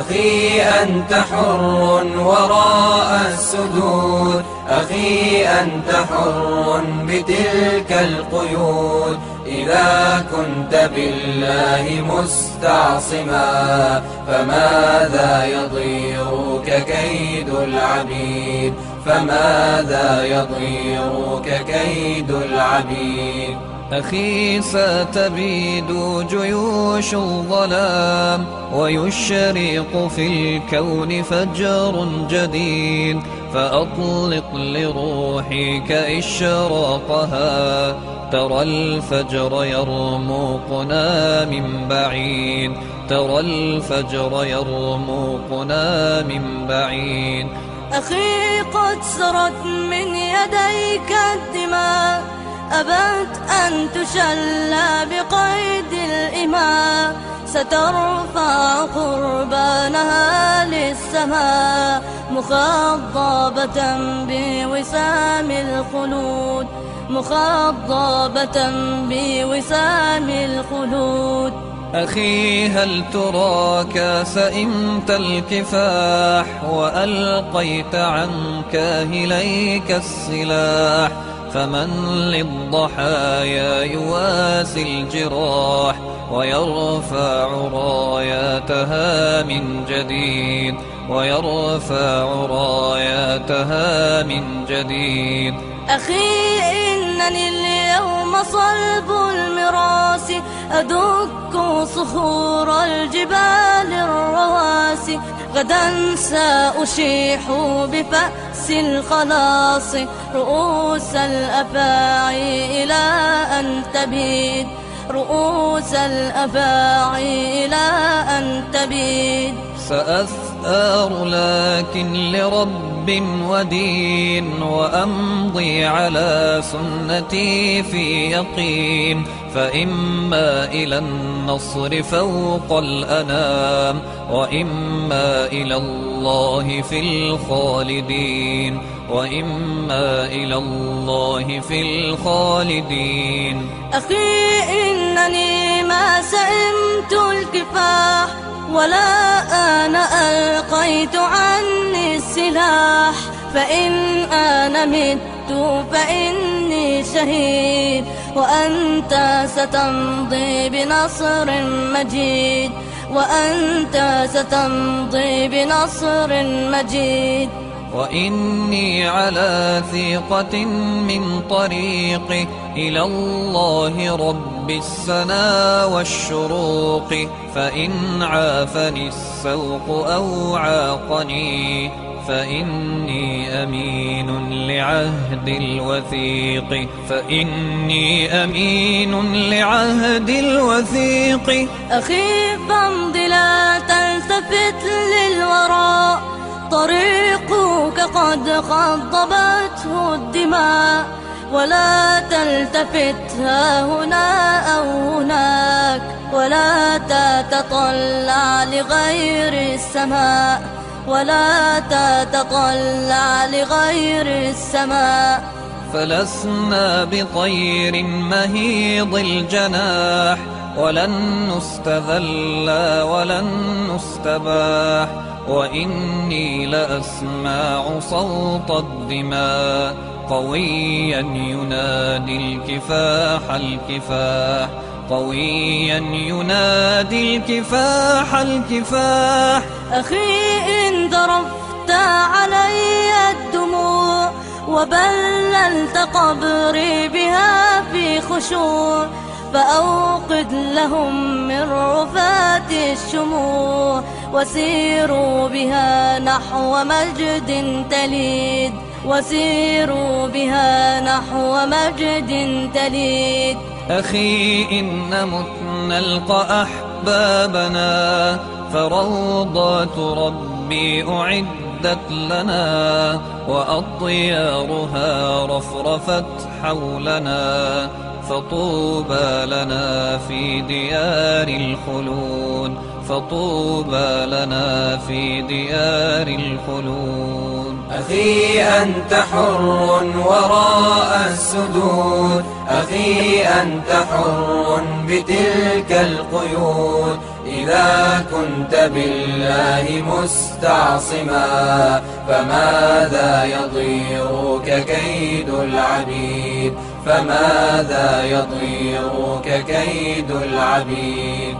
أخي أنت حر وراء السدود، أخي أنت حر بتلك القيود. إذا كنت بالله مستعصما فماذا يضيرك كيد العبيد، فماذا يضيرك كيد العبيد. أخي ستبيد جيوش الظلام ويشرق في الكون فجر جديد، فأطلق لروحك إشراقها. ترى الفجر يرمقنا من بعيد، ترى الفجر يرمقنا من بعيد. أخي قد سرت من يديك الدماء، أبت أن تشلى بقيد الإماء. سترفع قربانها للسماء مخضبة بوسام الخلود، مخضبة بوسام الخلود. أخي هل تراك سئمت الكفاح وألقيت عن كاهليك السلاح؟ فمن للضحايا يواسي الجراح ويرفع راياتها من جديد، ويرفع راياتها من جديد. أخي إنني اليوم صلب المراس، أدك صخور الجبال الرواسي. غدا سأشيح بفأس الخلاص رؤوس الأفاعي إلى أن تبيد، رؤوس الأفاعي إلى أن تبيد. سأثار لكن لرب ودين، وأمضي على سنتي في يقين. فإما إلى النصر فوق الأنام، وإما إلى الله في الخالدين، وإما إلى الله في الخالدين. أخي إنني ما سئمت الكفاح، ولا أنا ألقيت عني السلاح. فإن أنا مت فإني شهيد، وأنت ستمضي بنصر مجيد، وأنت ستمضي بنصر مجيد. وإني على ثقة من طريقي إلى الله رب السنا والشروق. فإن عافني السوق أو عاقني فإني أمين لعهد الوثيق، فإني أمين لعهد الوثيق. أخي فامض لا تلتفت للوراء، طريقك قد خضبته الدماء. ولا تلتفت ها هنا أو هناك، ولا تتطلع لغير السماء، ولا تتطلع لغير السماء. فلسنا بطير مهيض الجناح، ولن نستذل ولن نستباح. وإني لأسمع صوت الدماء قويا ينادي الكفاح الكفاح، قويا ينادي الكفاح الكفاح. أخي إن ذرفت علي الدموع وبللت قبري بها في خشوع، فأوقد لهم من رفات الشموع، وسيروا بها نحو مجد تليد، وسيروا بها نحو مجد تليد. أخي إن مت نلقى أحبابنا، فروضات ربي أعدت لنا، وأطيارها رفرفت حولنا. فطوبى لنا في ديار الخلود، فطوبى لنا في ديار الخلود. أخي أنت حر وراء السدود، أخي أنت حر بتلك القيود. إذا كنت بالله مستعصما فماذا يضيرك كيد العبيد، فماذا يضيرك كيد العبيد.